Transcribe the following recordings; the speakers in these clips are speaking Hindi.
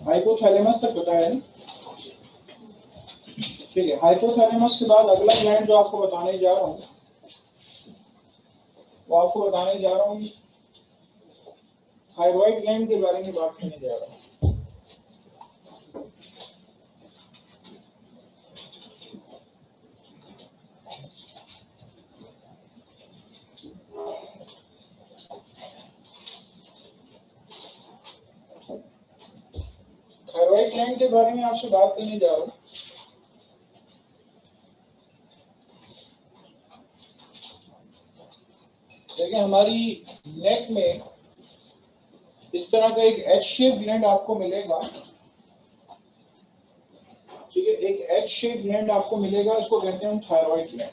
हाइपोथैलेमस तक बताया है। ठीक है, हाइपोथैलेमस के बाद अगला ग्लैंड जो आपको बताने जा रहा हूँ वो आपको बताने जा रहा हूँ थायराइड ग्लैंड के बारे में बात करने जा रहा हूँ। थायराइड ग्लैंड के बारे में आपसे बात करने जा रहा हूँ। देखिए, हमारी नेक में इस तरह का एक एच शेप ग्लैंड आपको मिलेगा। ठीक है, एक एच शेप ग्लैंड आपको मिलेगा, इसको कहते हैं थायराइड ग्लैंड।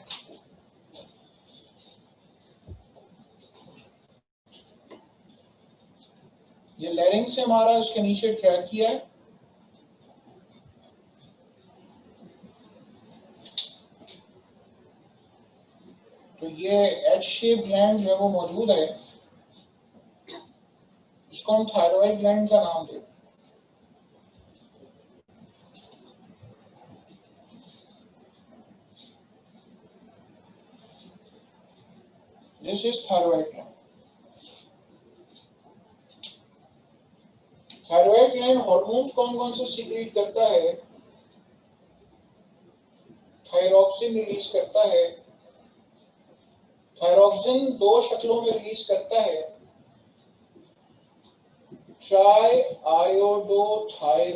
ये लैरिंग्स से हमारा इसके नीचे ट्रैक किया है। तो ये एच शेप ग्लैंड जो है वो मौजूद है, इसको हम थायराइड ग्लैंड का नाम देते हैं। This is thyroid gland. Thyroid gland hormones कौन कौन से सीक्रेट करता है? थायरॉक्सिन रिलीज करता है। थायरॉक्सिन दो शक्लों में रिलीज करता है, triiodothyronine,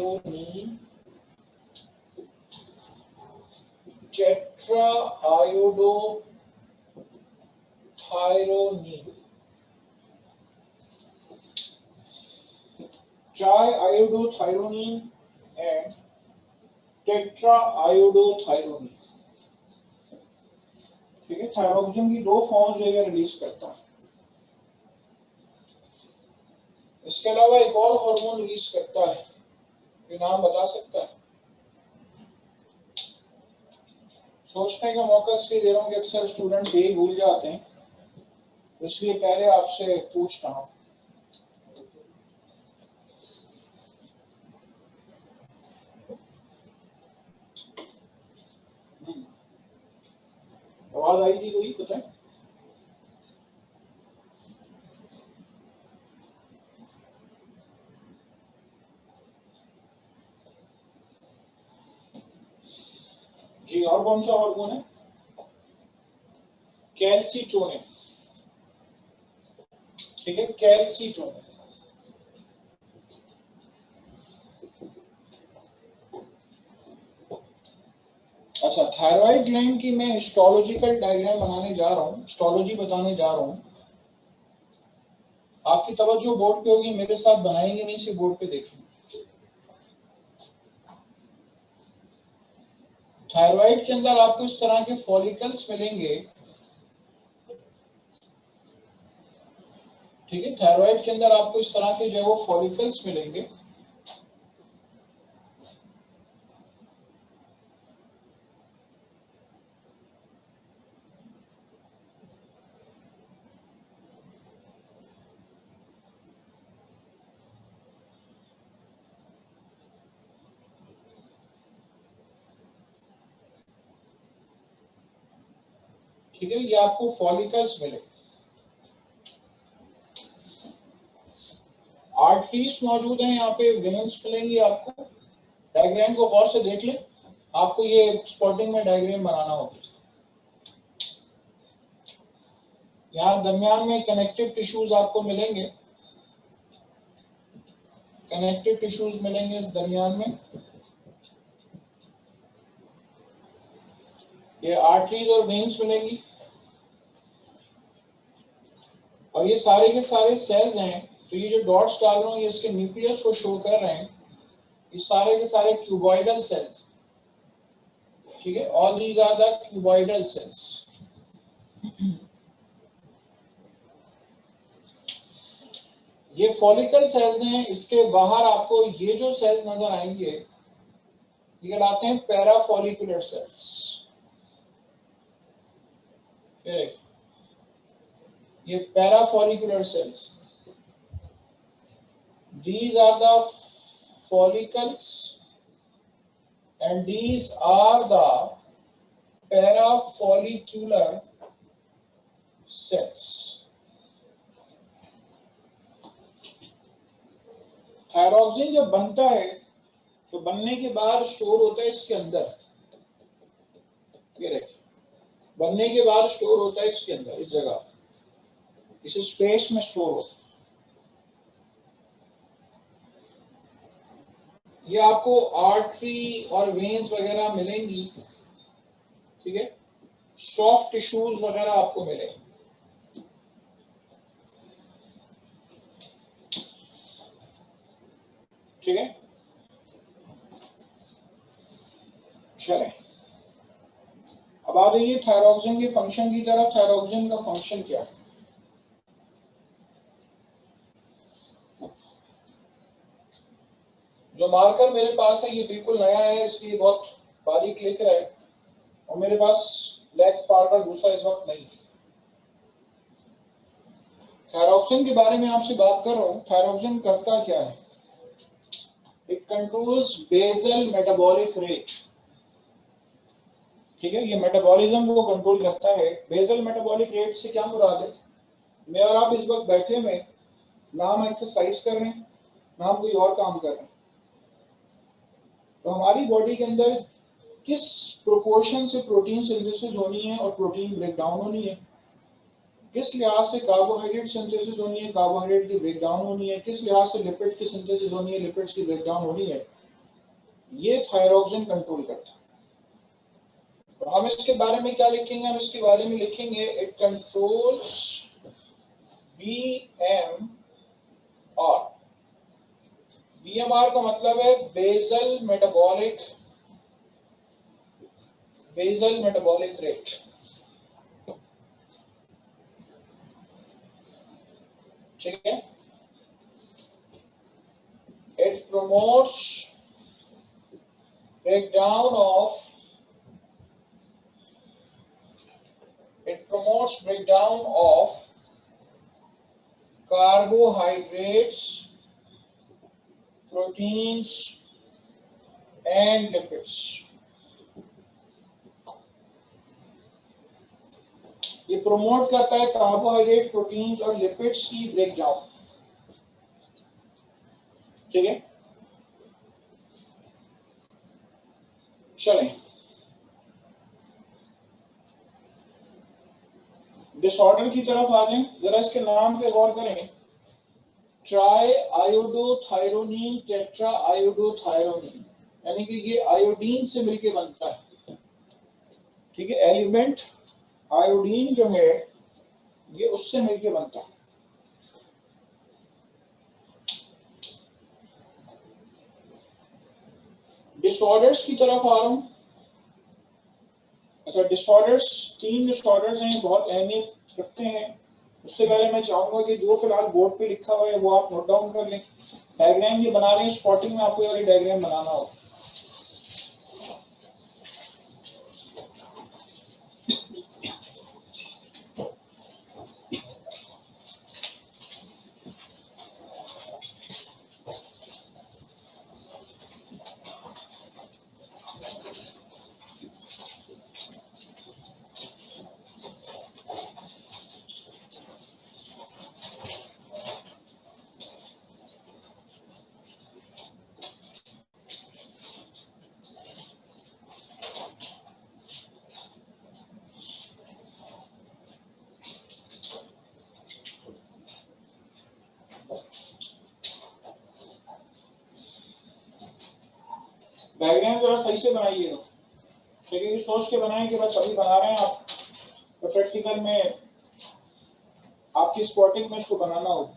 tetraiodothyronine. Triiodothyronine and tetraiodothyronine. ठीक है, थायरॉक्सिन की दो फॉर्म जो है रिलीज करता है। इसके अलावा एक और हार्मोन रिलीज करता है, ये नाम बता सकता है? सोचने का मौका इसलिए दे रहा हूँ कि अक्सर स्टूडेंट्स यही भूल जाते हैं, इसलिए पहले आपसे पूछ रहा हूँ। आवाज आई थी कोई पता है? जी, और कौन सा हार्मोन है? कैल्सिटोनिन। ठीक है, कैल्सिटोनिन। अच्छा, थायराइड ग्लैंड की मैं हिस्टोलॉजिकल डायग्राम बनाने जा रहा हूँ, हिस्टोलॉजी बताने जा रहा हूँ। आपकी तवज्जो बोर्ड पे होगी, मेरे साथ बनाएंगे नहीं, सिर्फ बोर्ड पे देखेंगे। थायराइड के अंदर आपको इस तरह के फॉलिकल्स मिलेंगे। ठीक है, थायराइड के अंदर आपको इस तरह के जो है वो फॉलिकल्स मिलेंगे। ठीक है, ये आपको फॉलिकल्स मिले। आर्टरीज मौजूद हैं यहाँ पे, वेन्स मिलेंगी आपको। डायग्राम को गौर से देख लें, आपको ये स्पॉटिंग में डायग्राम बनाना होगा। यहाँ दरमियान में कनेक्टिव टिश्यूज आपको मिलेंगे, कनेक्टिव टिश्यूज मिलेंगे इस दरमियान में। ये आर्टरीज और वेन्स मिलेंगी, और ये सारे के सारे सेल्स हैं। तो ये जो डॉट्स डाल रहा हूँ ये इसके न्यूक्लियस को शो कर रहे हैं। ये सारे के सारे क्यूबॉइडल सेल्स। ठीक है, all these are the cuboidal cells. ये फॉलिकल सेल्स हैं। इसके बाहर आपको ये जो सेल्स नजर आएंगे ये कहलाते हैं पैराफॉलिकुलर सेल्स। ये parafollicular cells, these are the follicles, and these are the parafollicular cells. Thyroxine जब बनता है तो बनने के बाद स्टोर होता है इसके अंदर, ये देखिए, बनने के बाद स्टोर होता है इसके अंदर, इस जगह, इस स्पेस में स्टोर होता है। ये आपको आर्टरी और वेन्स वगैरह मिलेंगी, ठीक है, सॉफ्ट टिश्यूज वगैरह आपको मिलेंगे। ठीक है, चलें, अब आ जाइए थायरॉक्सिन के फंक्शन की तरफ। थायरॉक्सिन का फंक्शन क्या है? जो मार्कर मेरे पास है ये बिल्कुल नया है, इसलिए बहुत बारीक लिख रहा है, और मेरे पास ब्लैक पाउडर दूसरा इस वक्त नहीं है। थायरॉक्सिन के बारे में आपसे बात कर रहा हूं। थायरॉक्सिन करता क्या है? It controls basal metabolic rate. ठीक है, ये मेटाबॉलिज्म को कंट्रोल करता है। बेसल मेटाबॉलिक रेट से क्या मुराद है? मैं और आप इस वक्त बैठे में ना हम एक्सरसाइज कर रहे हैं ना हम कोई और काम कर रहे हैं, तो हमारी बॉडी के अंदर किस प्रोपोर्शन से प्रोटीन सिंथेसिस होनी है और प्रोटीन ब्रेक डाउन होनी है, किस लिहाज से कार्बोहाइड्रेट सिंथेसिस होनी है, कार्बोहाइड्रेट की ब्रेक डाउन होनी है, किस लिहाज से लिपिड की सिंथेसिस होनी है, लिपिड्स की ब्रेक डाउन होनी है, ये थायरॉक्सिन कंट्रोल करता है। तो हम इसके बारे में क्या लिखेंगे? हम इसके बारे में लिखेंगे इट कंट्रोल्स BMR। BMR का मतलब है बेसल मेटाबॉलिक रेट। ठीक है, it promotes breakdown of carbohydrates, proteins and lipids। ये प्रमोट करता है कार्बोहाइड्रेट, प्रोटीन्स और लिपिड्स की ब्रेकडाउन। ठीक है, चलें, डिसऑर्डर की तरफ आ जाएं। जरा इसके नाम पे गौर करें, ट्राई आयोडोथायरोनिन, टेट्रा आयोडोथायरोनिन, यानी कि ये आयोडीन से मिलके बनता है। ठीक है, एलिमेंट आयोडीन जो है ये उससे मिलके बनता है। डिसऑर्डर्स की तरफ आ रहा हूं। अच्छा, डिसऑर्डर्स, 3 डिसऑर्डर्स हैं, बहुत अहमियत रखते हैं। उससे पहले मैं चाहूंगा कि जो फिलहाल बोर्ड पे लिखा हुआ है वो आप नोट डाउन कर लें। डायग्राम ये बना लें, स्पॉटिंग में आपको ये डायग्राम बनाना होगा। डायग्राम जरा सही से बनाइएगा, ठीक है, सोच के बनाएं कि बस अभी बना रहे हैं आप, तो प्रैक्टिकल में आपकी स्पॉटिंग में इसको बनाना होगा।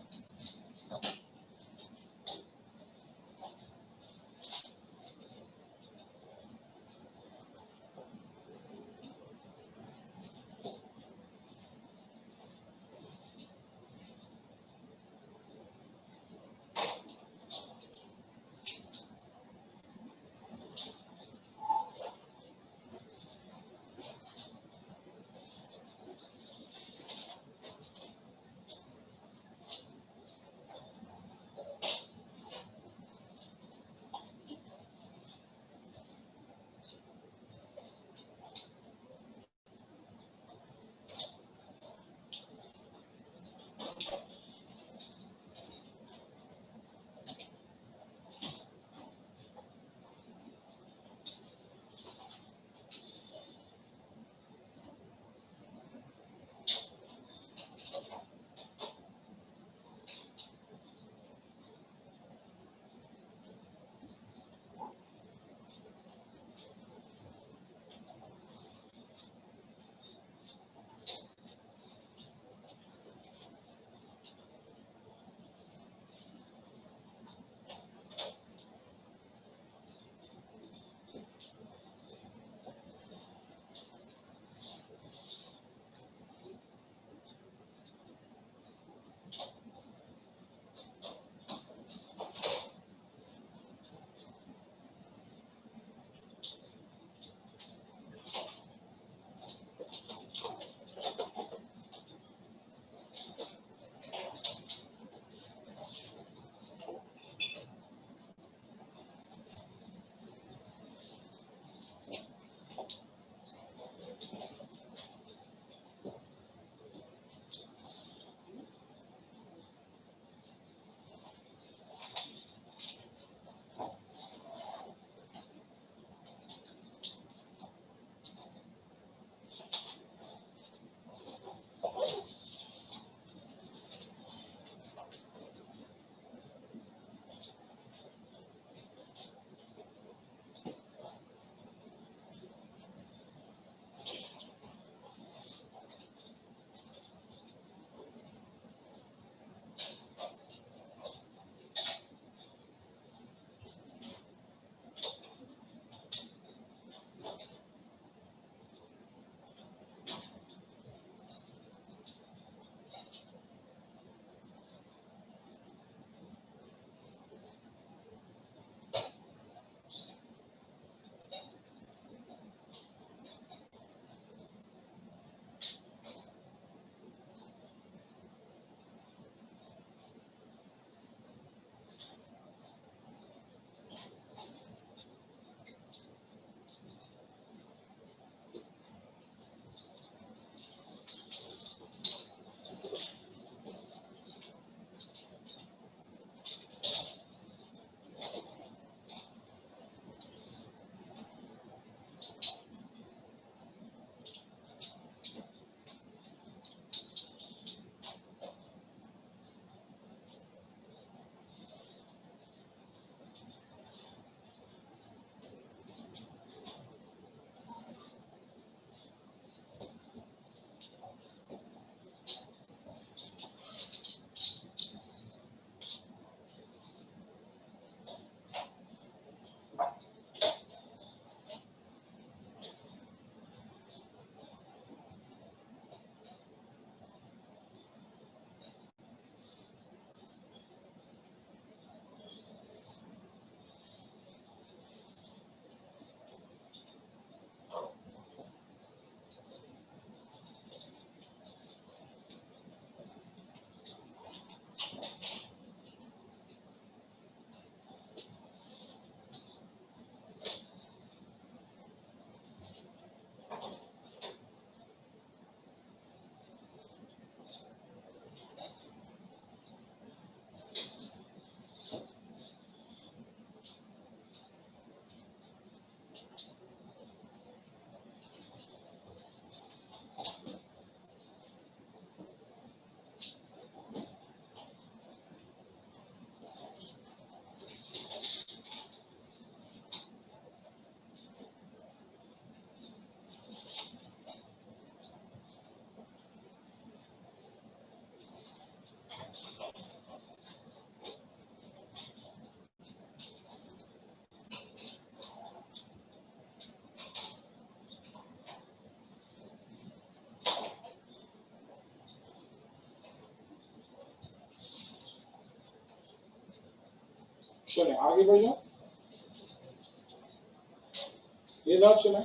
चलें आगे बढ़ जाओ, ये बात चलें।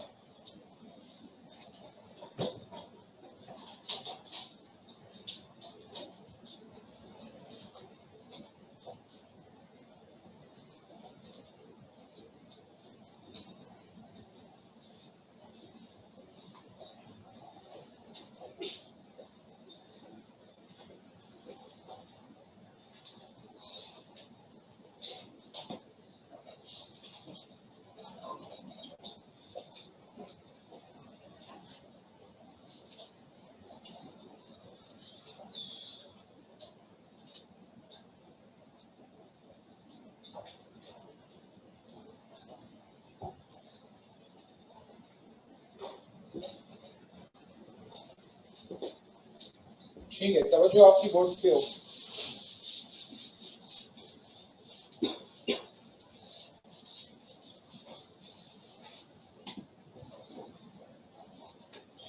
ठीक है, तवज्जो आपकी बोर्ड पे हो।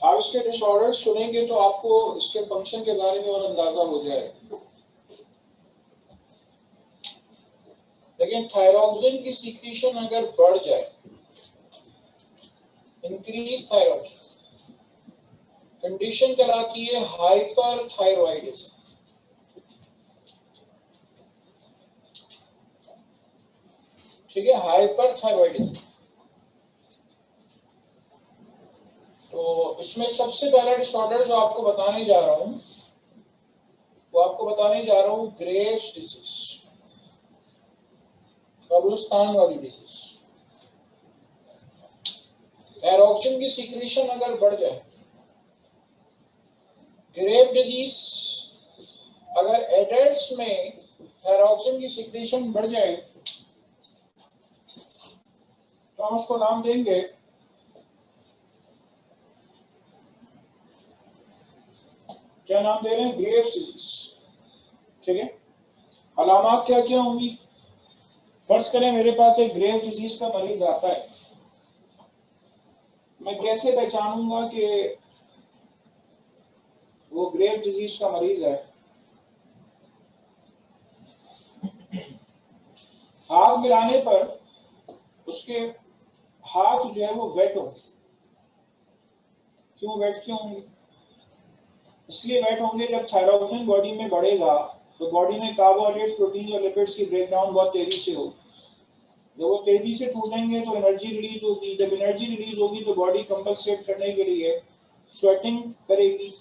आप इसके डिसऑर्डर सुनेंगे तो आपको इसके फंक्शन के बारे में और अंदाजा हो जाएगा। लेकिन थायरॉक्सिन की सीक्रेशन अगर बढ़ जाए, इंक्रीज थायरॉक्सिन, कंडीशन कहलाती है हाइपर थायरॉइडिज्म। ठीक है, हाइपर थायरॉइडिज्म। तो इसमें सबसे पहला डिसऑर्डर जो आपको बताने जा रहा हूं, वो आपको बताने जा रहा हूं ग्रेव्स डिजीज, कब्रिस्तान वाली डिजीज। थायरॉक्सिन की सीक्रेशन अगर बढ़ जाए, ग्रेव डिजीज अगर एडल्ट्स में थायरॉक्सिन की सीक्रेशन बढ़ जाए तो हम उसको नाम देंगे क्या नाम दे रहे हैं? Graves disease. ठीक है, अलामात क्या क्या होंगी? फर्ज करें मेरे पास एक ग्रेव डिजीज का मरीज आता है, मैं कैसे पहचानूंगा कि वो ग्रेव डिजीज का मरीज है? हाथ मिलाने पर उसके हाथ जो है वो वेट होंगे। क्यों वेट क्यों होंगे? इसलिए वेट होंगे जब थायरॉक्सिन बॉडी में बढ़ेगा तो बॉडी में कार्बोहाइड्रेट, प्रोटीन और लिपिड्स की ब्रेकडाउन बहुत तेजी से होगी। जब वो तेजी से टूटेंगे तो एनर्जी रिलीज होगी। जब एनर्जी रिलीज होगी तो बॉडी कंपनसेट करने के लिए स्वेटिंग करेगी,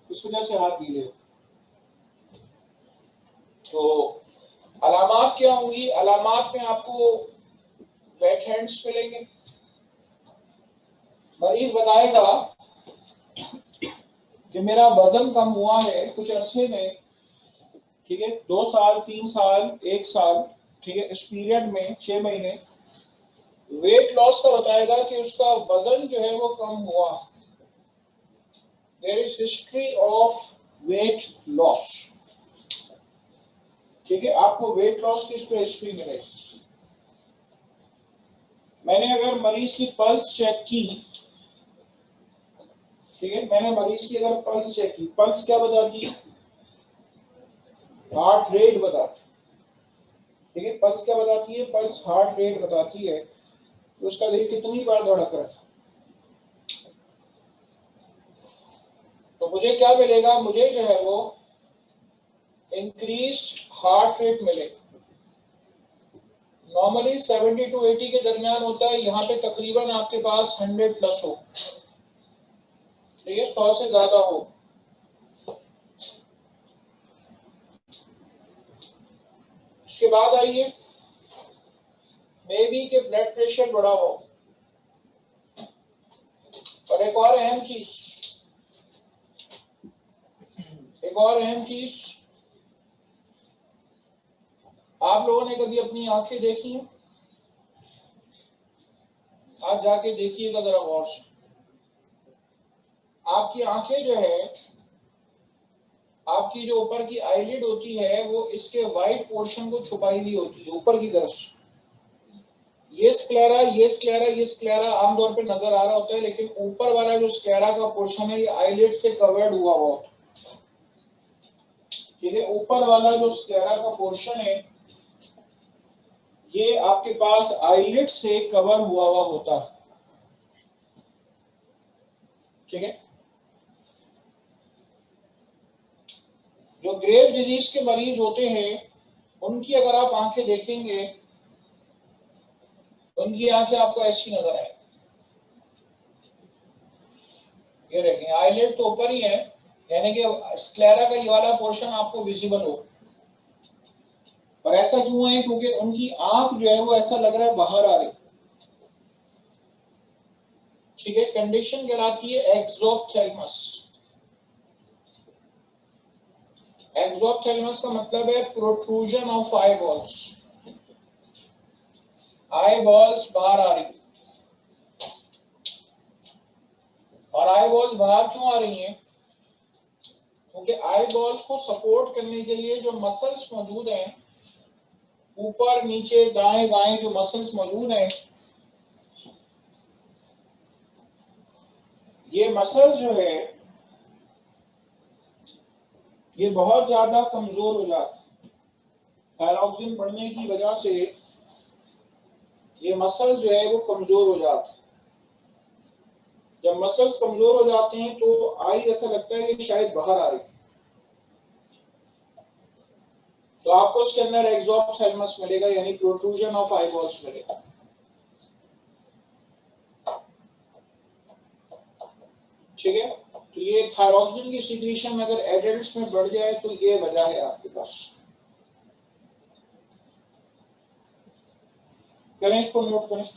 इस वजह से हाथ गीले। तो अलामात क्या होंगी? अलामात में आपको वेट हैंड्स मिलेंगे। मरीज बताएगा कि मेरा वजन कम हुआ है कुछ अरसे में, ठीक है, 2 साल 3 साल 1 साल, ठीक है, इस पीरियड में 6 महीने वेट लॉस का बताएगा कि उसका वजन जो है वो कम हुआ। There is history of weight loss. ठीक है, आपको वेट लॉस की इसमें हिस्ट्री मिलेगी। मैंने अगर मरीज की पल्स चेक की, ठीक है, मैंने मरीज की अगर पल्स चेक की, पल्स क्या बताती है? हार्ट रेट बताती है। ठीक है, पल्स क्या बताती है? पल्स हार्ट रेट बताती है तो उसका दिल कितनी बार धड़क रहा है। तो मुझे क्या मिलेगा? मुझे जो है वो इंक्रीज्ड हार्ट रेट मिलेगा। नॉर्मली 70 to 80 के दरमियान होता है, यहाँ पे तकरीबन आपके पास 100 प्लस हो, ठीक है, 100 से ज्यादा हो। उसके बाद आइए, मे बी के ब्लड प्रेशर बढ़ा हो। और एक और अहम चीज, आप लोगों ने कभी अपनी आंखें देखी हैं? आज जाके देखिएगा जरा गौर से। आपकी आंखें जो है, आपकी जो ऊपर की आईलिड होती है वो इसके वाइट पोर्शन को छुपाई हुई होती है ऊपर की तरफ से। ये स्क्लेरा, ये स्क्लेरा, ये स्क्लेरा आमतौर पे नजर आ रहा होता है, लेकिन ऊपर वाला जो स्क्लेरा का पोर्शन है ये आईलिड से कवर्ड हुआ होता है। ठीक है, ऊपर वाला जो स्क्लेरा का पोर्शन है ये आपके पास आईलिड से कवर हुआ हुआ होता है, ठीक है। जो ग्रेव डिजीज के मरीज होते हैं उनकी अगर आप आंखें देखेंगे, उनकी आंखें आपको ऐसी नजर आए। ये देखें, आईलिड तो ऊपर ही है, यानी कि स्क्लेरा का ये वाला पोर्शन आपको विजिबल हो। और ऐसा क्यों है? क्योंकि उनकी आंख जो है वो ऐसा लग रहा है बाहर आ रही, ठीक है। कंडीशन कहलाती है एक्सोप्थेल्मस। एक्सोप्थेल्मस का मतलब है protrusion of I balls, I balls बाहर आ रही। और आई बॉल्स बाहर क्यों आ रही हैं? क्योंकि आई बॉल्स को सपोर्ट करने के लिए जो मसल्स मौजूद हैं, ऊपर नीचे दाएं बाएं जो मसल्स मौजूद हैं, ये मसल्स जो है ये बहुत ज्यादा कमजोर हो जाते हैं। थायरॉक्सिन बढ़ने की वजह से ये मसल जो है वो कमजोर हो जाते हैं। जब मसल्स कमजोर हो जाते हैं तो आई ऐसा लगता है कि शायद बाहर आ रही, तो आपको उसके अंदर एक्सोप्थेल्मस मिलेगा, यानी प्रोट्रूजन ऑफ आई बॉल्स मिलेगा, ठीक है। तो ये थायरॉक्सिन की सिक्रीशन अगर एडल्ट्स में बढ़ जाए तो ये वजह है आपके पास। करें, इसको नोट करें।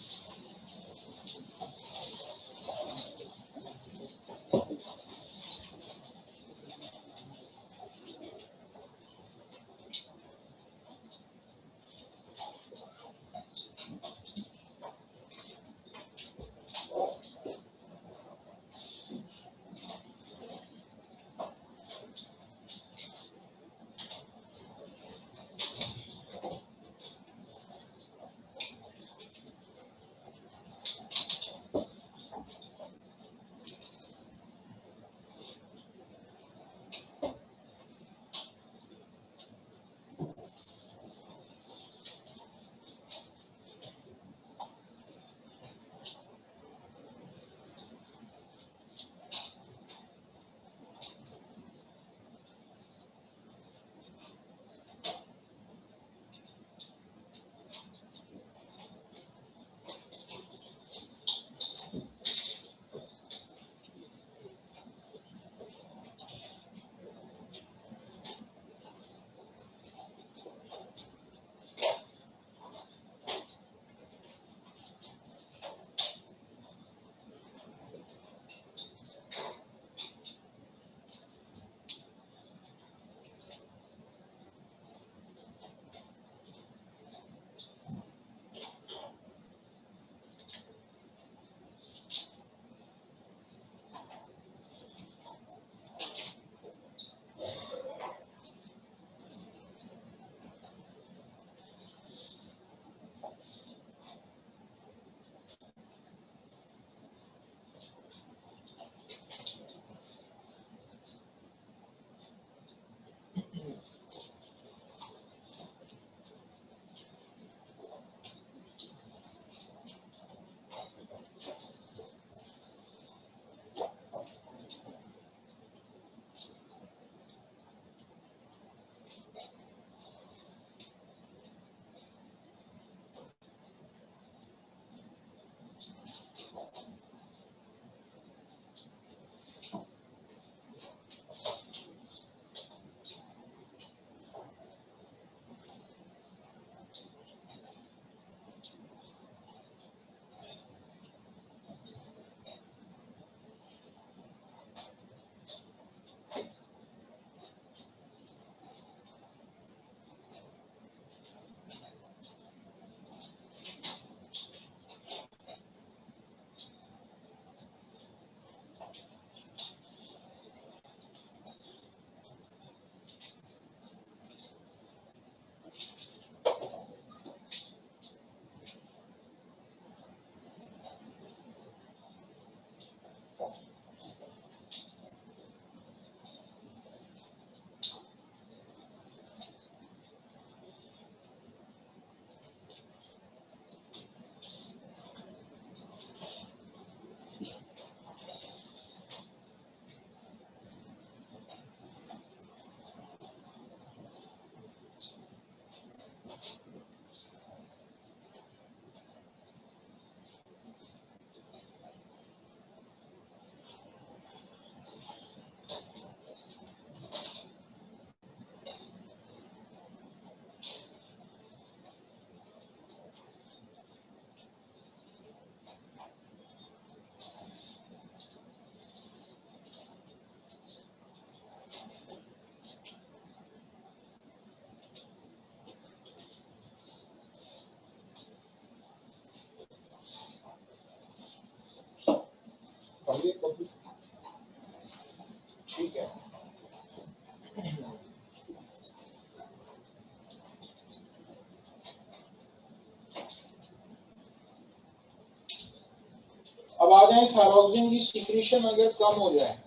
अब आ जाए थायरोक्सिन की सीक्रेशन अगर कम हो जाए,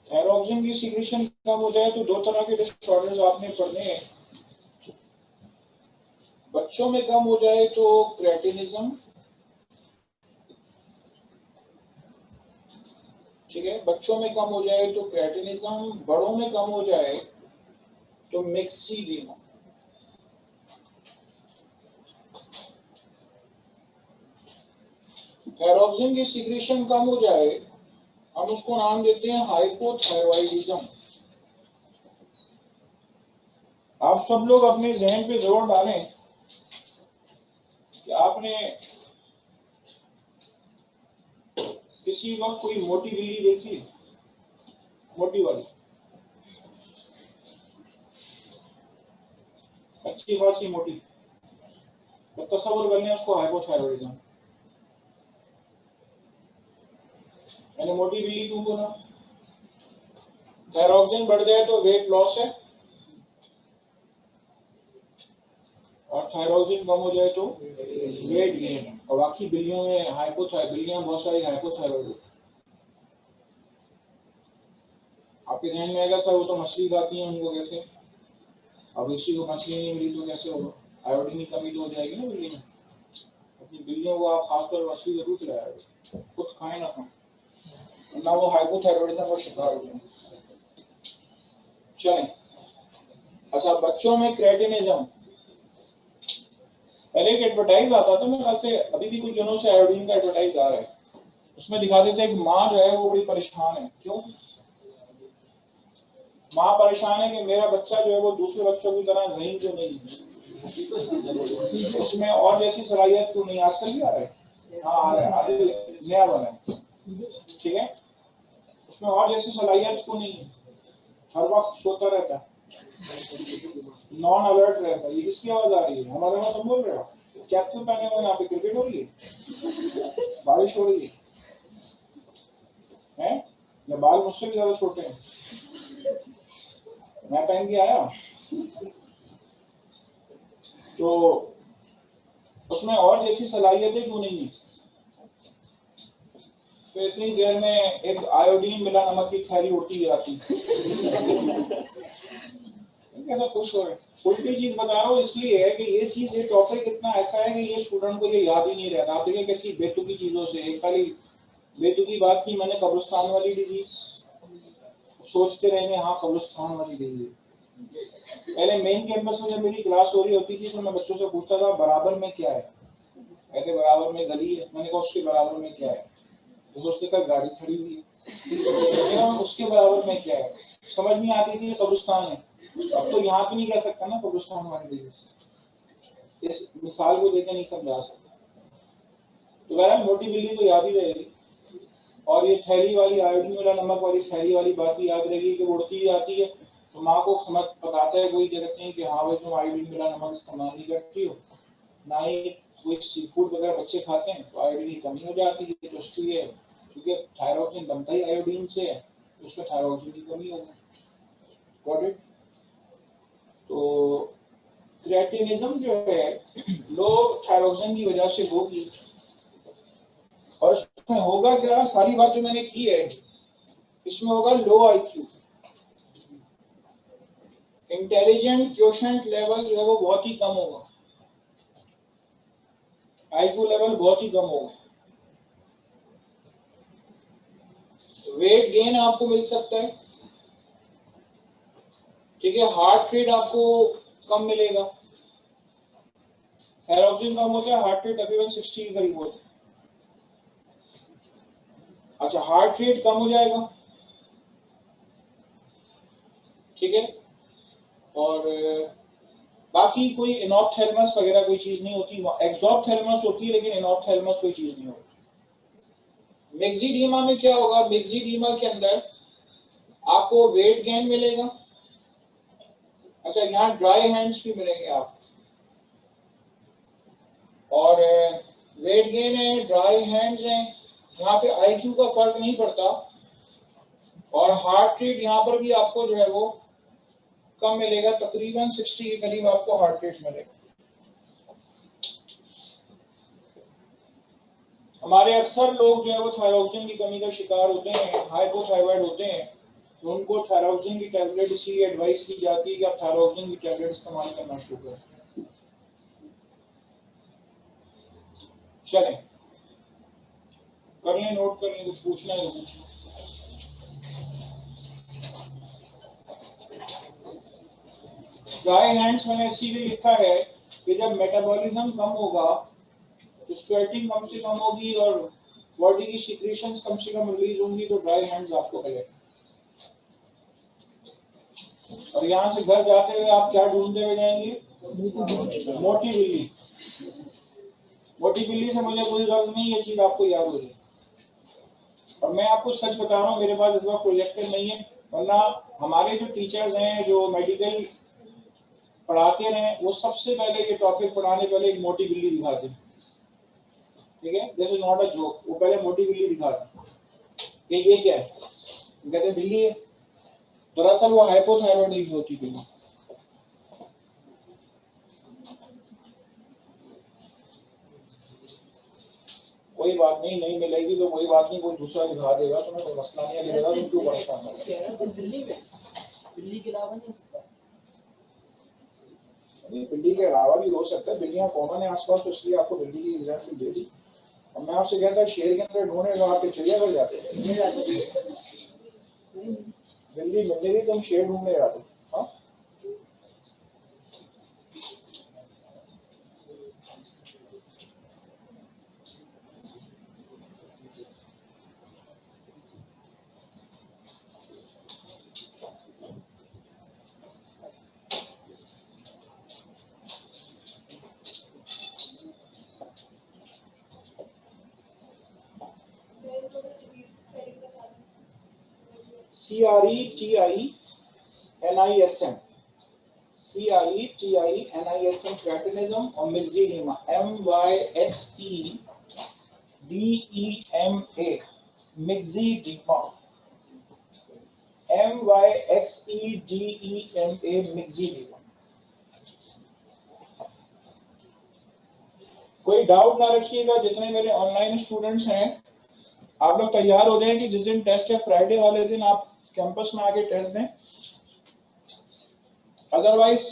थायरोक्सिन की सीक्रेशन कम हो जाए तो दो तरह के डिसऑर्डर्स आपने पढ़ने हैं। बच्चों में कम हो जाए तो क्रेटिनिज्म, ठीक है, बच्चों में कम हो जाए तो क्रेटिनिज्म, बड़ों में कम हो जाए तो मिक्सीडीमा। थायरोक्सिन की सीक्रेशन कम हो जाए, हम उसको नाम देते हैं हाइपोथायरॉयडिज्म। आप सब लोग अपने जहन पे जोर डालें कि आपने किसी वक्त कोई मोटी बिल्ली देखी, मोटी वाली, अच्छी खासी मोटी, तो तस्वर कर लें उसको हाइपोथायरॉयडिज्म। मैंने मोटी बिल्ली क्यों बोला? थायरोक्सिन बढ़ जाए तो वेट लॉस है, और थायरोक्सिन कम हो जाए तो वेट गेन। और बाकी बिल्लियों में बिल्लियां बहुत सारी हाइपोथायरॉइड। आपके ध्यान में आएगा सर वो तो मछली खाती हैं, उनको कैसे? अब इसी को मछली नहीं मिली तो कैसे होगा? आयोडीन की कमी तो हो जाएगी ना बिल्ली में। अपनी बिल्लियों को आप खासकर मछली जरूर खिलाया, खुद खाए ना खाए, ना वो हाइपोथायरॉइडिज्म का शिकार हो जाए। चलें, अच्छा बच्चों में क्रेटिनिज्म, पहले एक एडवर्टाइज आता था मेरे ख्याल से, अभी भी कुछ दिनों से आयोडीन का एडवर्टाइज आ रहा है, उसमें दिखा देते हैं कि माँ जो है वो बड़ी परेशान है। क्यों माँ परेशान है? कि मेरा बच्चा जो है वो दूसरे बच्चों की तरह जहीन क्यों नहीं, उसमें और जैसी सलाहियत क्यों नहीं? आजकल भी आ रहा है, हाँ आ रहा है, नया बना है, ठीक है, उसमें और जैसी सलाहियत क्यों नहीं? हर वक्त सोता रहता है, नॉन अलर्ट रहता है। ये किसकी आवाज आ रही है? हमारे वहां तुम बोल रहे हो? क्या क्यों पहने हुए? यहाँ पे क्रिकेट हो रही है, बारिश हो रही है, या बाल मुझसे भी ज्यादा छोटे हैं, मैं पहन के आया तो उसमें और जैसी सलाहियतें क्यों नहीं है? तो इतनी देर में एक आयोडीन मिला नमक की थैली उड़ती आती, कैसा खुश हो रहे? उल्टी चीज बता रहा हूँ इसलिए है कि ये टॉपिक इतना ऐसा है कि ये स्टूडेंट को ये याद ही नहीं रहता। आप देखिए कैसी बेतुकी चीजों से, एक पहली बेतुकी बात की मैंने, कब्रिस्तान वाली डिजीज, सोचते रहेंगे हाँ कब्रिस्तान वाली डिजीज। पहले मेन कैंपस में जब मेरी क्लास हो रही होती थी तो मैं बच्चों से पूछता था बराबर में क्या है, कहते बराबर में गली है। मैंने कहा उसके बराबर में क्या है? तो उसने कहा गाड़ी खड़ी हुई है। उसके बराबर में क्या है? समझ नहीं आती थी कब्रिस्तान है। अब तो यहाँ पे नहीं कह सकता ना कब्रिस्तान वाली डिजीज, इस मिसाल को देकर नहीं समझा सकता। तो बहरहाल मोटी बिल्ली तो याद ही रहेगी, और ये थैली वाली आयोडीन वाला नमक वाली थैली वाली बात भी याद रहेगी कि उड़ती आती है तो माँ को समझ बताता है कोई कहते हैं कि हाँ भाई तुम आयोडीन वाला नमक इस्तेमाल नहीं करती हो, ना ही कोई सी फूड वगैरह बच्चे खाते हैं तो आयोडीन की कमी हो जाती है, तो इसलिए क्योंकि थायरोक्सिन बनता ही आयोडीन से है तो उसमें थायरोक्सिन की कमी होगी। Got it? तो क्रिएटिनिज्म जो है लो थायरोक्सिन की वजह से होगी, और इसमें होगा क्या? सारी बात जो मैंने की है इसमें होगा लो आईक्यू, इंटेलिजेंट क्वोशेंट लेवल जो है वो बहुत ही कम होगा, आईक्यू लेवल बहुत ही कम होगा। वेट गेन आपको मिल सकता है, ठीक है, हार्ट रेट आपको कम मिलेगा, थायरोक्सिन कम होता है, हार्ट रेट तकरीबन 60 के करीब होता है। अच्छा हार्ट रेट कम हो जाएगा, ठीक है, और बाकी कोई इनॉप्थेलमस वगैरह कोई चीज नहीं होती, एक्सॉप्थेलमस होती है लेकिन इनॉप्थेलमस कोई चीज नहीं होती। मिक्सीडीमा में क्या होगा? मिक्सीडीमा के अंदर आपको वेट गेन मिलेगा, अच्छा यहाँ ड्राई हैंड्स भी मिलेंगे आप, और वेट गेन है, ड्राई हैंड्स हैं, यहाँ पे आईक्यू का फर्क नहीं पड़ता, और हार्ट रेट यहाँ पर भी आपको जो है वो कम मिलेगा, तकरीबन 60 के करीब आपको हार्ट रेट मिलेगा। हमारे अक्सर लोग जो है वो थायरॉक्सिन की कमी का शिकार होते हैं, हाइपोथायराइड होते हैं, तो उनको थायरॉक्सिन की टैबलेट इसलिए एडवाइस की जाती है कि आप थायरॉक्सिन की टैबलेट इस्तेमाल करना शुरू करें। चलें, कर लें, नोट कर लें, कुछ पूछना है तो पूछिए। ड्राई हैंड्स मैंने इसीलिए लिखा है कि जब मेटाबॉलिज्म कम होगा तो स्वेटिंग कम से कम होगी और बॉडी की सिक्रीशंस कम से कम रिलीज होंगी, तो ड्राई हैंड्स आपको मिलेगा। और यहाँ से घर जाते हुए आप क्या ढूंढते हुए जाएंगे? मोटी बिल्ली। मोटी बिल्ली से मुझे कोई गर्ज नहीं, ये चीज आपको याद हो जाए। और मैं आपको सच बता रहा हूँ, मेरे पास इस वक्त प्रोजेक्टर नहीं है, वरना हमारे जो टीचर्स हैं जो मेडिकल पढ़ाते रहे, वो सबसे पहले ये टॉपिक पढ़ाने पहले एक मोटी बिल्ली दिखाते, ठीक है, this is not a joke. वो पहले मोटी बिल्ली दिखाते, ये क्या है, कहते बिल्ली है, दरअसल वो हाइपोथायरॉयड होती बिल्ली। कोई बात नहीं, नहीं मिलेगी तो कोई बात नहीं, कोई दूसरा दिखा देगा, तुम्हें कोई मसला नहीं मिलेगा, तुम क्यों परेशान हो? बिल्ली के अलावा नहीं, बिल्ली के अलावा भी हो सकता है, बिल्लियां कॉमन है आसपास, तो इसलिए आपको बिल्ली की एग्जाम्पल दे दी। अब मैं आपसे कहता शेर के अंदर ढूंढे तो आपके चिड़ियाघर जाते, बिल्ली मिलेगी तो हम शेर ढूंढने जाते। हाँ, CRETINISM, CRETINISM creatinism और myxedema, MYXEDEMA, myxedema, MYXEDEMA, myxedema। कोई डाउट ना रखिएगा, जितने मेरे ऑनलाइन स्टूडेंट्स हैं आप लोग तैयार हो जाएं कि जिस दिन टेस्ट है फ्राइडे वाले दिन आप कैंपस में आके टेस्ट दें। अदरवाइज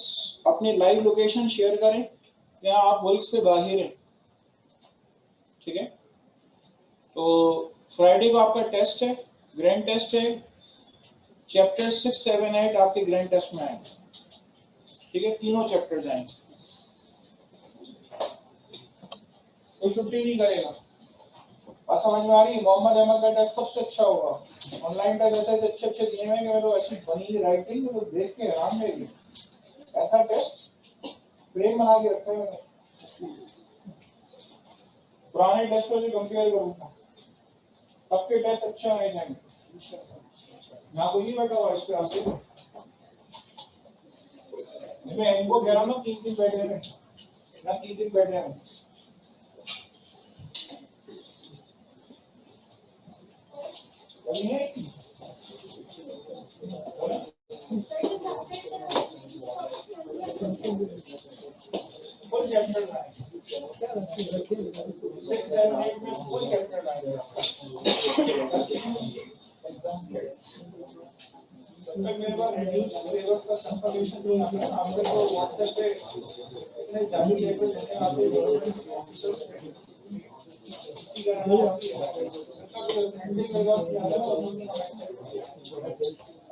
अपनी लाइव लोकेशन शेयर करें या आप मुल्क से बाहर हैं, ठीक है। तो फ्राइडे को आपका टेस्ट है, ग्रैंड टेस्ट है, चैप्टर 6, 7, 8 आपके ग्रैंड टेस्ट में आएंगे, ठीक है, तीनों चैप्टर आएंगे, कोई छुट्टी नहीं करेगा। बात समझ में आ रही है? मोहम्मद अहमद का टेस्ट सबसे अच्छा होगा, ऑनलाइन टेस्ट ऐसे अच्छे अच्छे दिए हैं कि तो ऐसी बनी राइटिंग तो देख के हैरान रहेगी। ऐसा टेस्ट फ्रेम बना के रखा है, पुराने टेस्टों से कंपेयर करूंगा, सबके टेस्ट अच्छे होने चाहिए। यहाँ कोई नहीं बैठा हुआ इस पे आपसे, मैं इनको कह रहा हूँ ना 3 दिन बैठे हैं ना, 3 दिन बैठे हैं।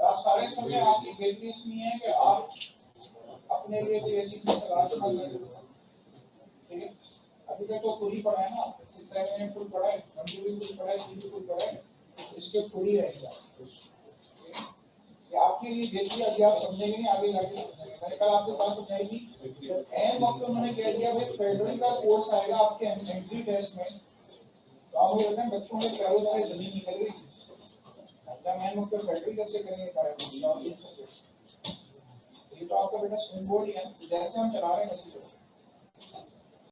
आप सारे समय आपकी बेहतरी इसलिए है कि आप अपने लिए कोई ऐसी चीज तलाश कर रहे हो, ठीक है। अभी तक तो खुद ही पढ़ा है ना, 6 महीने खुद पढ़ा है, मंजूरी खुद पढ़ा है, चीज खुद पढ़ा है, इसके खुद ही रहेगा। आपके लिए बेहतरी अभी आप समझेंगे नहीं, आगे जाके मैंने कल आपके पास समझाएगी, एन वक्त उन्होंने कह दिया भाई फेडरल का कोर्स आएगा आपके एंट्री टेस्ट में, तो आप बोलते हैं बच्चों में चारों तरह जमीन निकल गई, मैं मुझको फेडरल कैसे करेंगे सारे, ये तो आपका बेटा स्विंग बोर्ड ही है, जैसे हम चला रहे हैं